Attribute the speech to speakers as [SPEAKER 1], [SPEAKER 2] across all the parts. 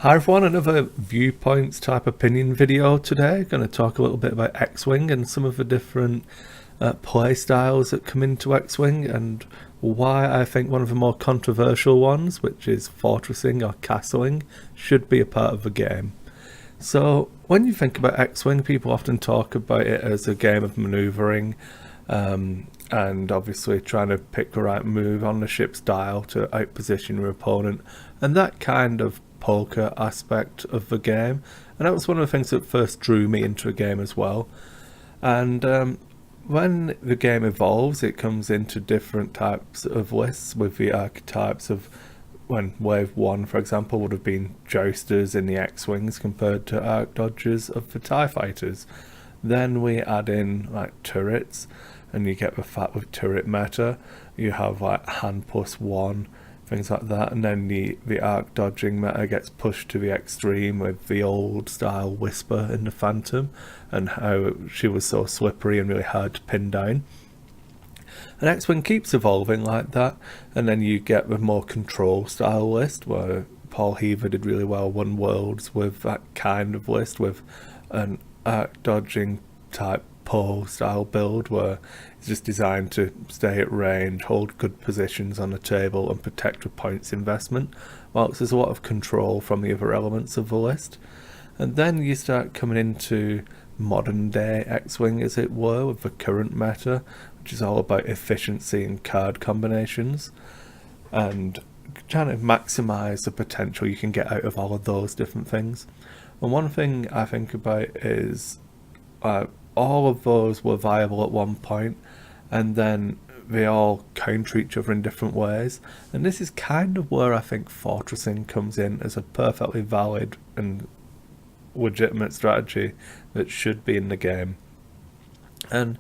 [SPEAKER 1] Hi everyone, another viewpoints type opinion video today. Going to talk a little bit about X-Wing and some of the different play styles that come into X-Wing and why I think one of the more controversial ones, which is fortressing or castling, should be a part of the game. So when you think about X-Wing, people often talk about it as a game of maneuvering, and obviously trying to pick the right move on the ship's dial to outposition your opponent, and that kind of poker aspect of the game. And that was one of the things that first drew me into a game as well. And when the game evolves, it comes into different types of lists with the archetypes of when Wave 1, for example, would have been Jousters in the X-Wings compared to Arc Dodgers of the TIE Fighters. Then we add in like turrets, and you get the fact with turret meta. You have like hand plus one, things like that, and then the arc dodging meta gets pushed to the extreme with the old style Whisper in the Phantom, and how she was so slippery and really hard to pin down. And X-Wing keeps evolving like that, and then you get the more control style list where Paul Heaver did really well, won worlds with that kind of list with an arc dodging type Poe style build where it's just designed to stay at range, hold good positions on the table and protect with points investment, whilst there's a lot of control from the other elements of the list. And then you start coming into modern day X-Wing, as it were, with the current meta, which is all about efficiency and card combinations and trying to maximize the potential you can get out of all of those different things. And one thing I think about is all of those were viable at one point, and then they all counter each other in different ways. And this is kind of where I think fortressing comes in as a perfectly valid and legitimate strategy that should be in the game. And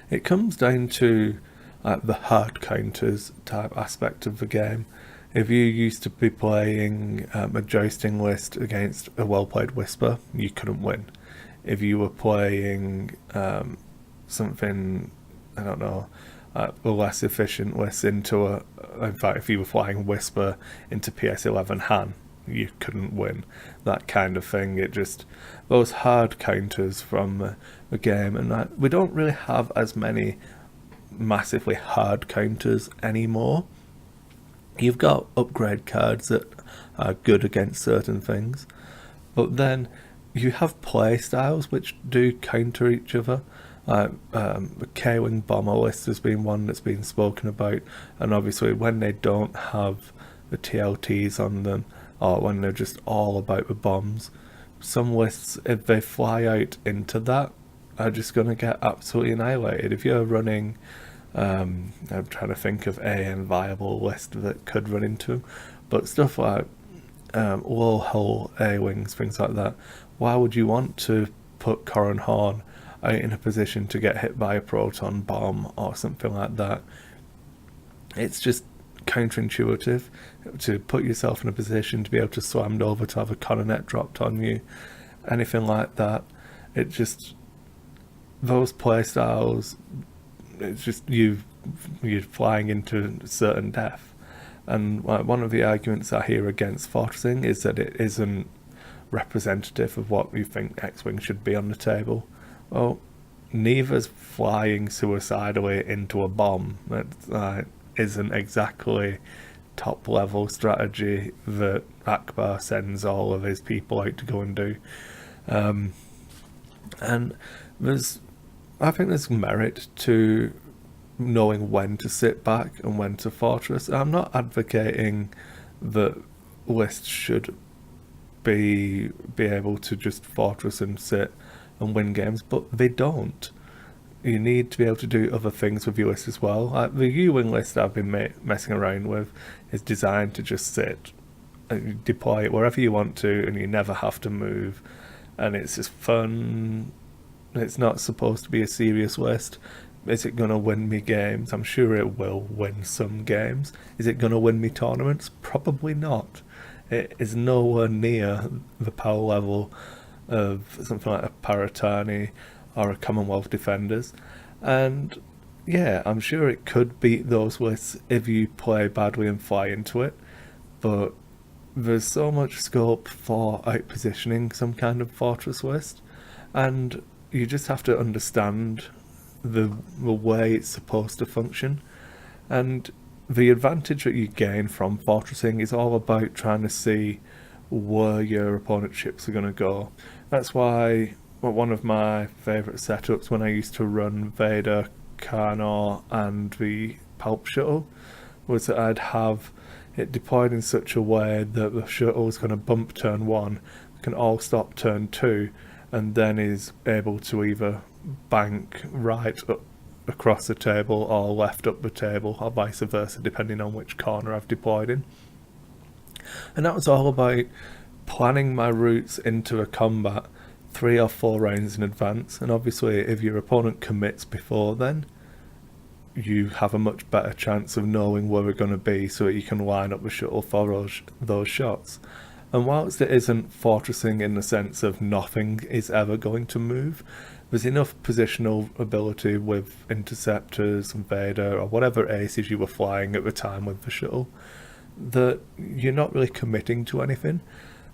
[SPEAKER 1] it comes down to the hard counters type aspect of the game. If you used to be playing a jousting list against a well-played Whisper, you couldn't win. If you were playing something, I don't know, a less efficient list into in fact, if you were flying Whisper into PS11 Han, you couldn't win. That kind of thing. It just, those hard counters from the game, and we don't really have as many massively hard counters anymore. You've got upgrade cards that are good against certain things, but then you have play styles which do counter each other. The K-Wing bomber list has been one that's been spoken about, and obviously when they don't have the TLTs on them, or when they're just all about the bombs, some lists, if they fly out into that, are just going to get absolutely annihilated. If you're running, I'm trying to think of a viable list that could run into them, but stuff like low hull A-Wings, things like that, why would you want to put Corran Horn out in a position to get hit by a proton bomb or something like that? It's just counterintuitive to put yourself in a position to be able to slam over to have a coronet dropped on you, anything like that. It just, those playstyles, it's just you're flying into certain death. And one of the arguments I hear against fortressing is that it isn't representative of what you think X-Wing should be on the table. Well, neither's flying suicidally into a bomb. That isn't exactly top level strategy that Akbar sends all of his people out to go and do. And I think there's merit to knowing when to sit back and when to fortress. I'm not advocating that lists should be able to just fortress and sit and win games, but they don't. You need to be able to do other things with your list as well. Like the U-Wing list I've been messing around with is designed to just sit and you deploy it wherever you want to, and you never have to move, and it's just fun. It's not supposed to be a serious list. Is it going to win me games? I'm sure it will win some games. Is it going to win me tournaments? Probably not. It is nowhere near the power level of something like a Paratani or a Commonwealth Defenders. And yeah, I'm sure it could beat those lists if you play badly and fly into it. But there's so much scope for outpositioning some kind of fortress list, and you just have to understand the way it's supposed to function. And the advantage that you gain from fortressing is all about trying to see where your opponent's ships are going to go. That's why one of my favourite setups when I used to run Vader, Karnor and the Pulp Shuttle was that I'd have it deployed in such a way that the shuttle is going to bump turn 1, can all stop turn 2, and then is able to either bank right up across the table or left up the table or vice versa, depending on which corner I've deployed in. And that was all about planning my routes into a combat 3 or 4 rounds in advance. And obviously if your opponent commits before then, you have a much better chance of knowing where we're going to be so that you can line up the shuttle for those shots. And whilst it isn't fortressing in the sense of nothing is ever going to move, there's enough positional ability with interceptors and Vader or whatever aces you were flying at the time with the shuttle that you're not really committing to anything.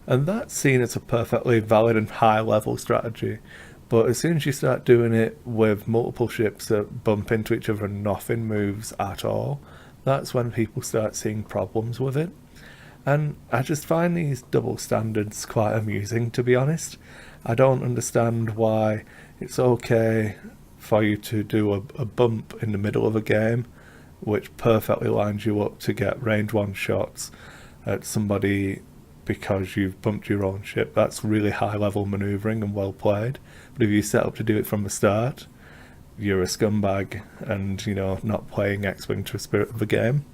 [SPEAKER 1] And that's seen as a perfectly valid and high level strategy. But as soon as you start doing it with multiple ships that bump into each other and nothing moves at all, that's when people start seeing problems with it. And I just find these double standards quite amusing, to be honest. I don't understand why it's okay for you to do a bump in the middle of a game, which perfectly lines you up to get range 1 shots at somebody because you've bumped your own ship. That's really high level manoeuvring and well played. But if you set up to do it from the start, you're a scumbag and, not playing X-Wing to the spirit of the game.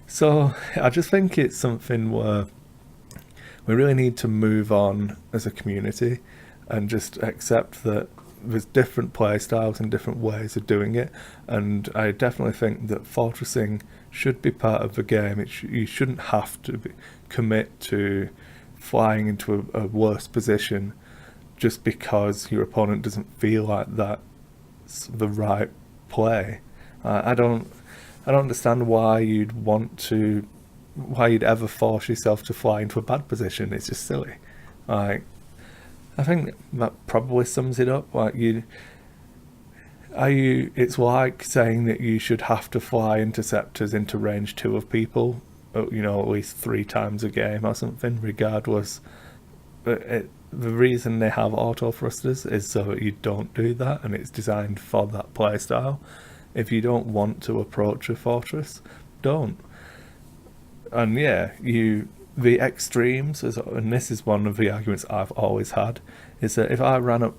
[SPEAKER 1] So I just think it's something where we really need to move on as a community and just accept that there's different play styles and different ways of doing it. And I definitely think that fortressing should be part of the game. You shouldn't have to commit to flying into a worse position just because your opponent doesn't feel like that's the right play. I don't understand why you'd ever force yourself to fly into a bad position. It's just silly. I think that probably sums it up. It's like saying that you should have to fly interceptors into range 2 of people, at least 3 times a game or something, regardless. The reason they have auto thrusters is so that you don't do that, and it's designed for that playstyle. If you don't want to approach a fortress, don't. And the extremes, and this is one of the arguments I've always had, is that if I ran up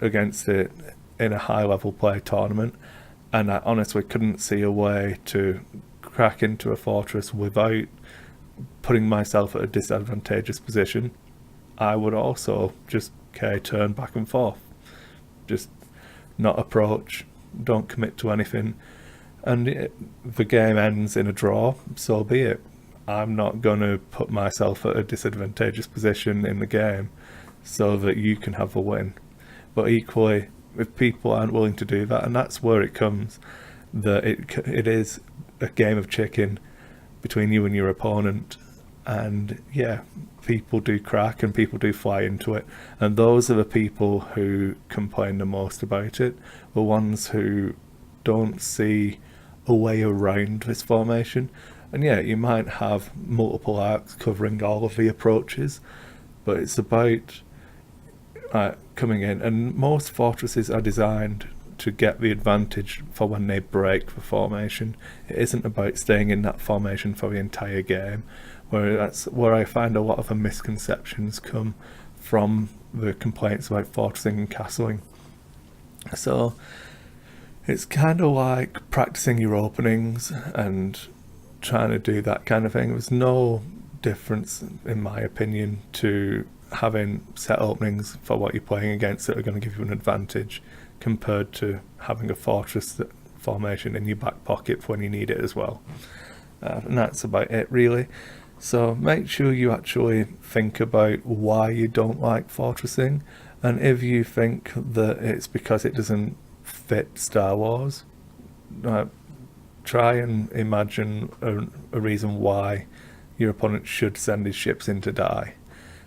[SPEAKER 1] against it in a high level play tournament and I honestly couldn't see a way to crack into a fortress without putting myself at a disadvantageous position, I would also just turn back and forth, just not approach, don't commit to anything, and the game ends in a draw, so be it. I'm not going to put myself at a disadvantageous position in the game so that you can have a win. But equally, if people aren't willing to do that, and that's where it comes, that it is a game of chicken between you and your opponent, and people do crack and people do fly into it, and those are the people who complain the most about it, the ones who don't see a way around this formation. And you might have multiple arcs covering all of the approaches, but it's about coming in, and most fortresses are designed to get the advantage for when they break the formation. It isn't about staying in that formation for the entire game, where that's where I find a lot of the misconceptions come from, the complaints about fortressing and castling. So it's kind of like practicing your openings and trying to do that kind of thing. There's no difference, in my opinion, to having set openings for what you're playing against that are going to give you an advantage compared to having a fortress formation in your back pocket for when you need it as well. And that's about it, really. So make sure you actually think about why you don't like fortressing, and if you think that it's because it doesn't fit Star Wars, try and imagine a reason why your opponent should send his ships in to die.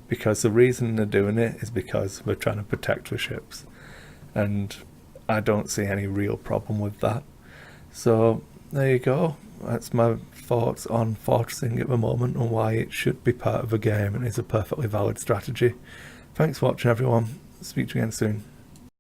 [SPEAKER 1] Because the reason they're doing it is because we're trying to protect the ships. And I don't see any real problem with that. So there you go. That's my thoughts on fortressing at the moment and why it should be part of a game and is a perfectly valid strategy. Thanks for watching, everyone. Speak to you again soon.